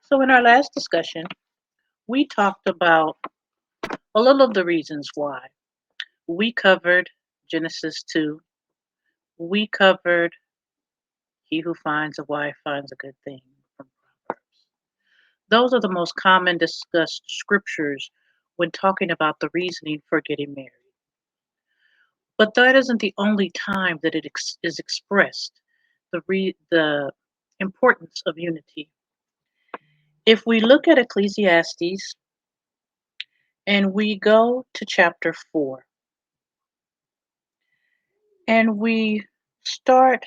So, in our last discussion, we talked about a little of the reasons why. We covered Genesis 2. We covered He who finds a wife finds a good thing from Proverbs. Those are the most common discussed scriptures when talking about the reasoning for getting married. But that isn't the only time that is expressed the importance of unity. If we look at Ecclesiastes and we go to chapter 4 and we start,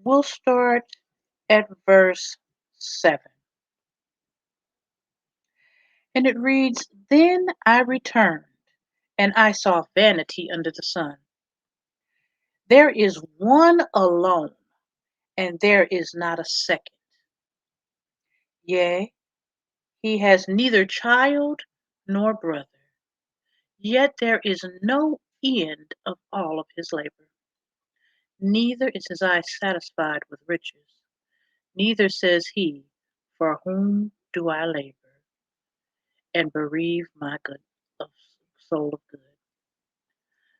we'll start at verse 7. And it reads, Then I returned, and I saw vanity under the sun. There is one alone, and there is not a second. Yea, he has neither child nor brother, yet there is no end of all of his labor. Neither is his eye satisfied with riches, neither says he, For whom do I labor, and bereave my good of soul of good?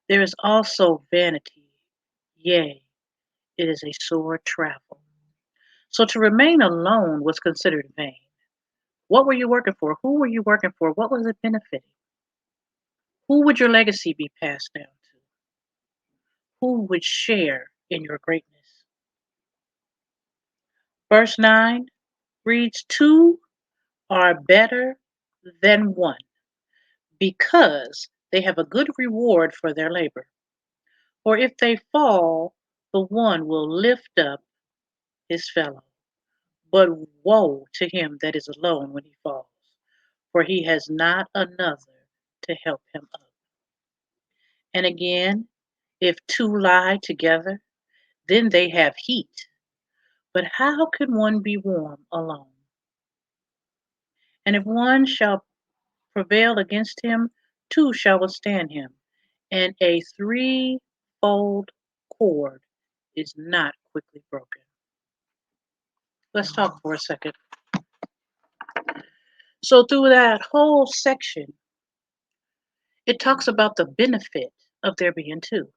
There is also vanity, yea, it is a sore travel. So to remain alone was considered vain. What were you working for? Who were you working for? What was it benefiting? Who would your legacy be passed down to? Who would share in your greatness? Verse 9 reads, Two are better than one, because they have a good reward for their labor. For if they fall, the one will lift up his fellow. But woe to him that is alone when he falls, for he has not another to help him up. And again, if two lie together, then they have heat. But how can one be warm alone? And if one shall prevail against him, two shall withstand him. And a threefold cord is not quickly broken. Let's talk for a second. So, through that whole section, it talks about the benefit of there being two.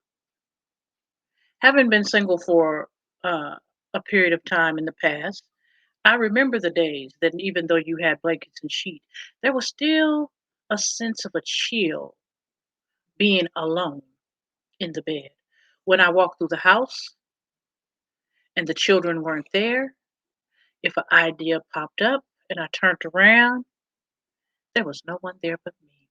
Having been single for a period of time in the past, I remember the days that even though you had blankets and sheets, there was still a sense of a chill being alone in the bed. When I walked through the house and the children weren't there, if an idea popped up and I turned around, there was no one there but me.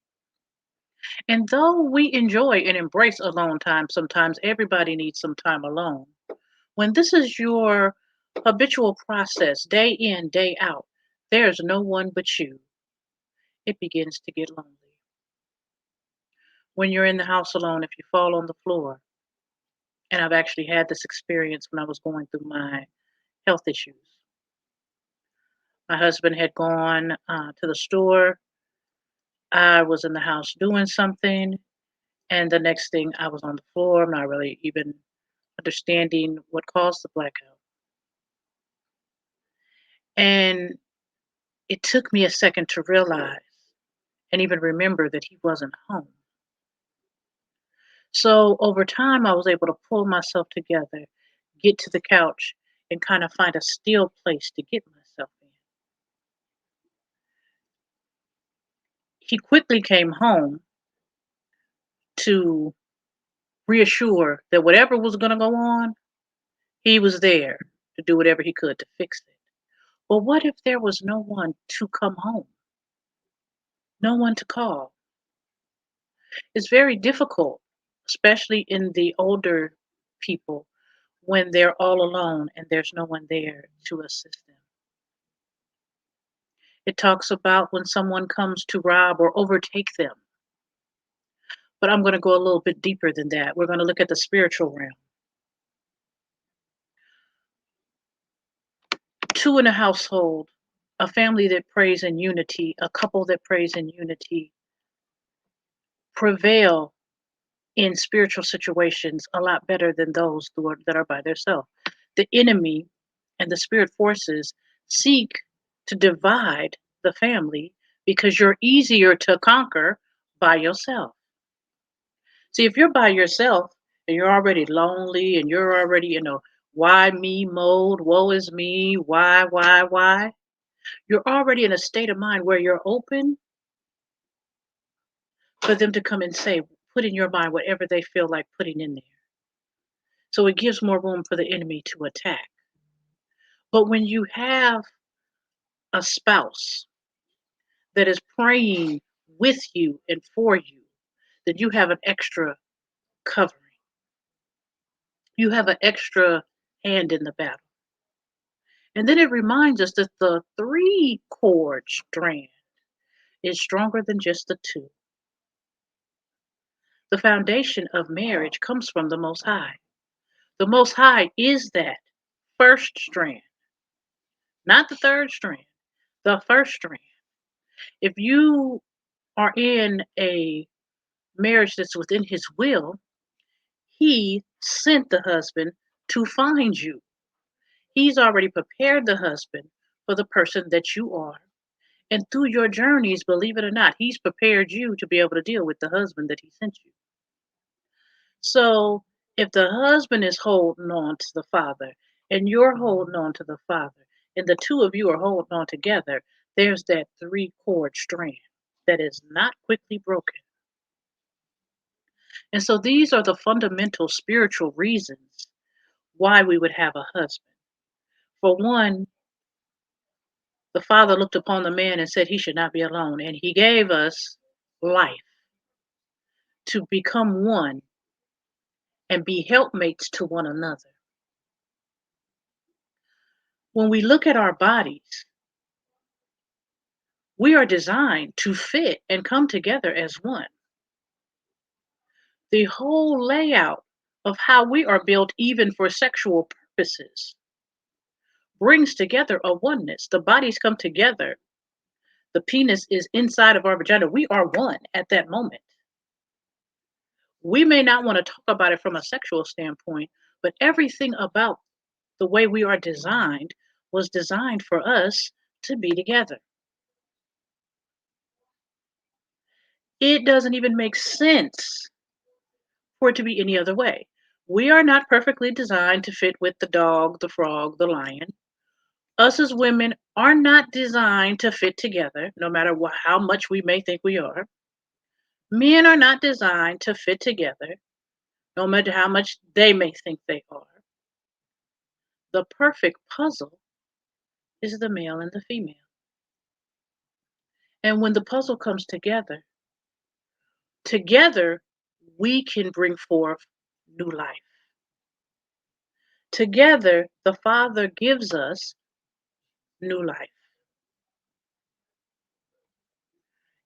And though we enjoy and embrace alone time, sometimes everybody needs some time alone. When this is your habitual process, day in, day out, there's no one but you. It begins to get lonely. When you're in the house alone, if you fall on the floor, and I've actually had this experience when I was going through my health issues. My husband had gone to the store. I was in the house doing something, and the next thing I was on the floor, not really even understanding what caused the blackout. And it took me a second to realize and even remember that he wasn't home. So over time, I was able to pull myself together, get to the couch, and kind of find a still place to get myself in. He quickly came home to reassure that whatever was going to go on, he was there to do whatever he could to fix it. But what if there was no one to come home? No one to call? It's very difficult, especially in the older people, when they're all alone and there's no one there to assist them. It talks about when someone comes to rob or overtake them. But I'm going to go a little bit deeper than that. We're going to look at the spiritual realm. Two in a household, a family that prays in unity, a couple that prays in unity, prevail in spiritual situations a lot better than those that are by themselves. The enemy and the spirit forces seek to divide the family because you're easier to conquer by yourself. See, if you're by yourself and you're already lonely and you're already in a why me mode, woe is me, why, you're already in a state of mind where you're open for them to come and say, put in your mind whatever they feel like putting in there. So it gives more room for the enemy to attack. But when you have a spouse that is praying with you and for you, then you have an extra covering. You have an extra hand in the battle. And then it reminds us that the three chord strand is stronger than just the two. The foundation of marriage comes from the Most High. The Most High is that first strand, not the third strand, the first strand. If you are in a marriage that's within His will, He sent the husband to find you. He's already prepared the husband for the person that you are. And through your journeys, believe it or not, He's prepared you to be able to deal with the husband that He sent you. So if the husband is holding on to the father and you're holding on to the father, and the two of you are holding on together, there's that three chord strand that is not quickly broken. And so these are the fundamental spiritual reasons why we would have a husband. For one, the father looked upon the man and said he should not be alone, and He gave us life to become one and be helpmates to one another. When we look at our bodies, we are designed to fit and come together as one. The whole layout of how we are built, even for sexual purposes, brings together a oneness. The bodies come together. The penis is inside of our vagina. We are one at that moment. We may not want to talk about it from a sexual standpoint, but everything about the way we are designed was designed for us to be together. It doesn't even make sense for it to be any other way. We are not perfectly designed to fit with the dog, the frog, the lion. Us as women are not designed to fit together, no matter how much we may think we are. Men are not designed to fit together, no matter how much they may think they are. The perfect puzzle is the male and the female. And when the puzzle comes together we can bring forth new life. Together, the Father gives us new life.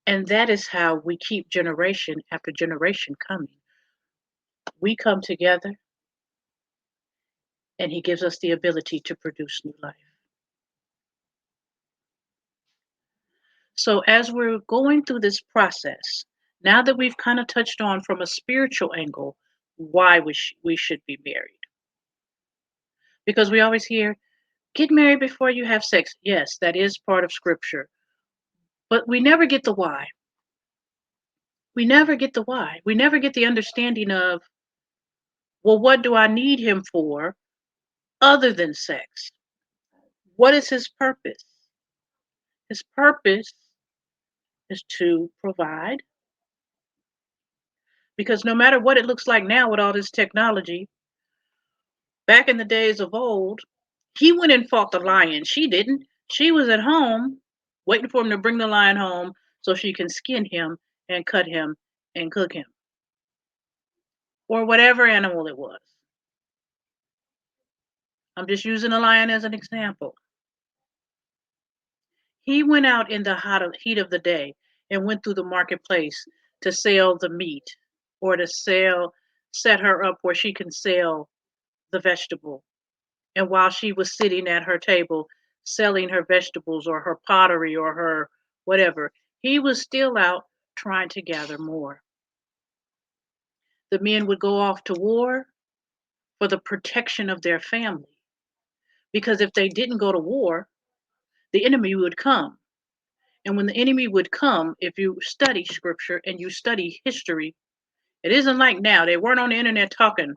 And that is how we keep generation after generation coming. We come together, and He gives us the ability to produce new life. So, as we're going through this process, now that we've kind of touched on from a spiritual angle why we should be married, because we always hear, get married before you have sex. Yes, that is part of scripture, but we never get the why. We never get the why. We never get the understanding of, well, what do I need him for other than sex? What is his purpose? His purpose is to provide, because no matter what it looks like now with all this technology, back in the days of old, he went and fought the lion. She didn't. She was at home waiting for him to bring the lion home so she can skin him and cut him and cook him, or whatever animal it was. I'm just using a lion as an example. He went out in the heat of the day and went through the marketplace to sell the meat, or to set her up where she can sell the vegetable. And while she was sitting at her table selling her vegetables or her pottery or her whatever, he was still out trying to gather more. The men would go off to war for the protection of their family. because if they didn't go to war, the enemy would come. And when the enemy would come, if you study scripture and you study history, it isn't like now. They weren't on the internet talking.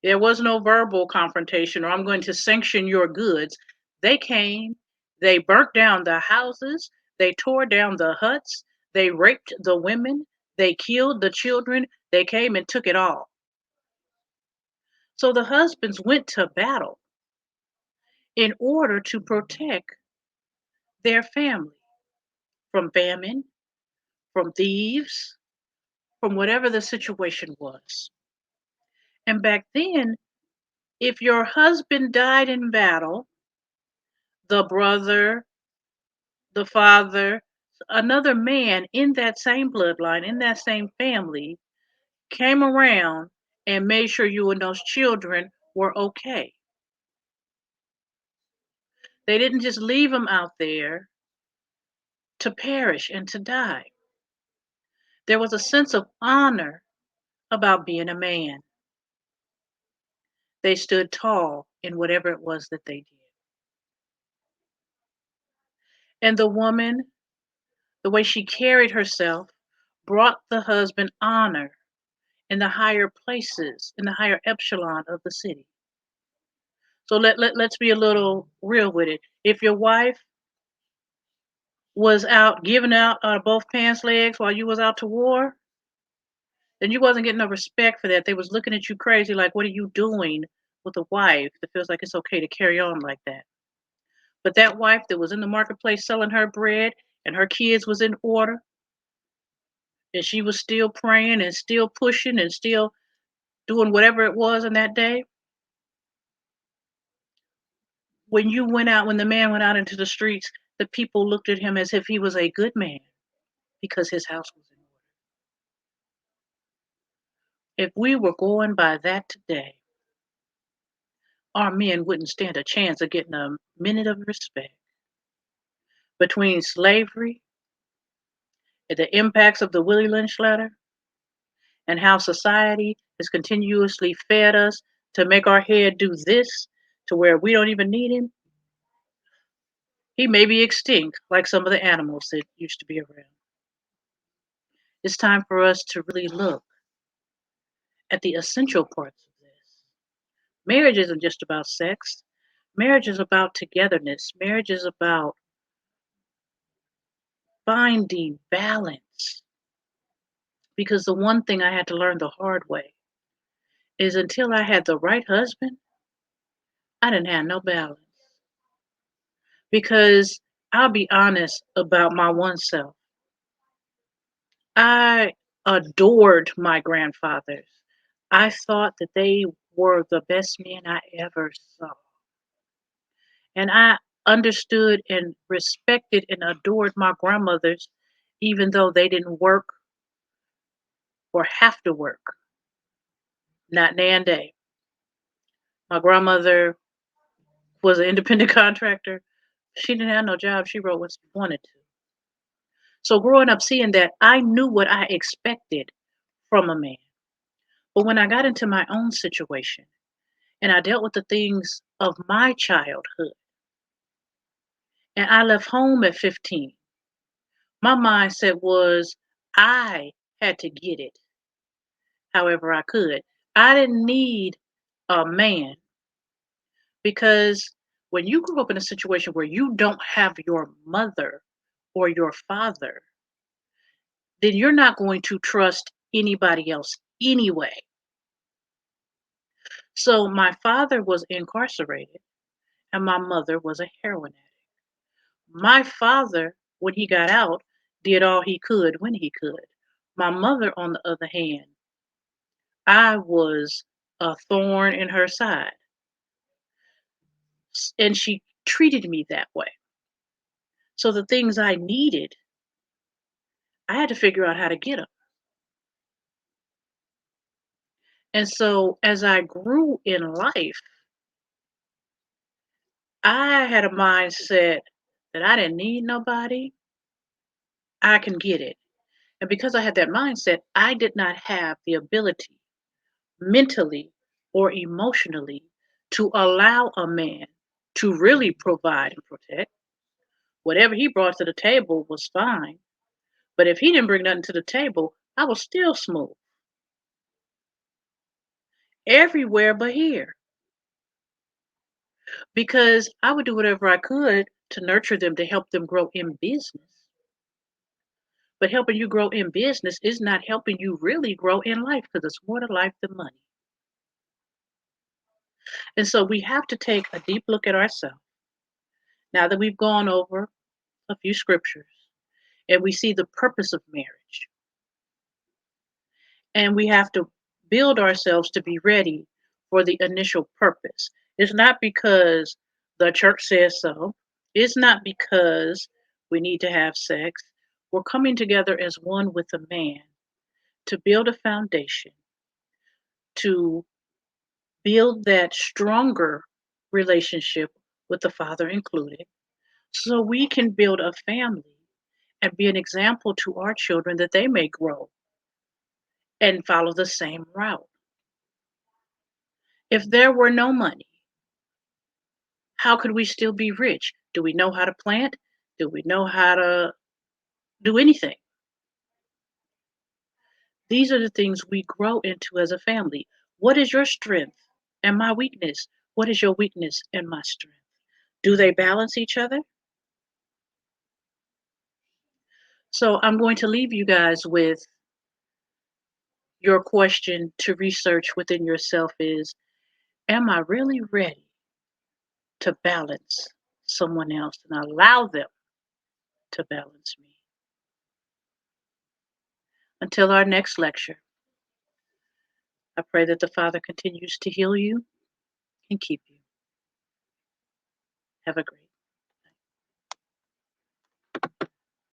There was no verbal confrontation or I'm going to sanction your goods. They came, they burnt down the houses, they tore down the huts, they raped the women, they killed the children, they came and took it all. So the husbands went to battle in order to protect their family from famine, from thieves, from whatever the situation was. And back then, if your husband died in battle, the brother, the father, another man in that same bloodline, in that same family, came around and made sure you and those children were okay. They didn't just leave them out there to perish and to die. There was a sense of honor about being a man. They stood tall in whatever it was that they did. And the woman, the way she carried herself, brought the husband honor in the higher places, in the higher echelon of the city. So let's be a little real with it. If your wife was out giving out both pants legs while you was out to war, then you wasn't getting no respect for that. They was looking at you crazy like, what are you doing with a wife that feels like it's okay to carry on like that? But that wife that was in the marketplace selling her bread and her kids was in order and she was still praying and still pushing and still doing whatever it was in that day, when the man went out into the streets, the people looked at him as if he was a good man because his house was in order. If we were going by that today, our men wouldn't stand a chance of getting a minute of respect. Between slavery and the impacts of the Willie Lynch letter and how society has continuously fed us to make our head do this to where we don't even need him, he may be extinct like some of the animals that used to be around. It's time for us to really look at the essential parts of this. Marriage isn't just about sex. Marriage is about togetherness. Marriage is about finding balance. Because the one thing I had to learn the hard way is until I had the right husband, I didn't have no balance. Because I'll be honest about my one self. I adored my grandfathers. I thought that they were the best men I ever saw. And I understood and respected and adored my grandmothers, even though they didn't work or have to work. Not day and day. My grandmother was an independent contractor. She didn't have no job. She wrote what she wanted to. So growing up seeing that, I knew what I expected from a man. But when I got into my own situation and I dealt with the things of my childhood and I left home at 15, my mindset was I had to get it however I could. I didn't need a man because when you grew up in a situation where you don't have your mother or your father, then you're not going to trust anybody else anyway. So my father was incarcerated and my mother was a heroin addict. My father, when he got out, did all he could when he could. My mother, on the other hand, I was a thorn in her side. And she treated me that way. So the things I needed, I had to figure out how to get them. And so as I grew in life, I had a mindset that I didn't need nobody. I can get it. And because I had that mindset, I did not have the ability mentally or emotionally to allow a man to really provide and protect. Whatever he brought to the table was fine. But if he didn't bring nothing to the table, I was still smooth. Everywhere but here. Because I would do whatever I could to nurture them, to help them grow in business. But helping you grow in business is not helping you really grow in life because it's more to life than money. And so we have to take a deep look at ourselves now that we've gone over a few scriptures and we see the purpose of marriage. And we have to build ourselves to be ready for the initial purpose. It's not because the church says so, it's not because we need to have sex. We're coming together as one with a man to build a foundation, to build that stronger relationship with the Father included, so we can build a family and be an example to our children that they may grow and follow the same route. If there were no money, how could we still be rich? Do we know how to plant? Do we know how to do anything? These are the things we grow into as a family. What is your strength and my weakness? What is your weakness and my strength? Do they balance each other? So I'm going to leave you guys with your question to research within yourself is, am I really ready to balance someone else and allow them to balance me? Until our next lecture, I pray that the Father continues to heal you and keep you. Have a great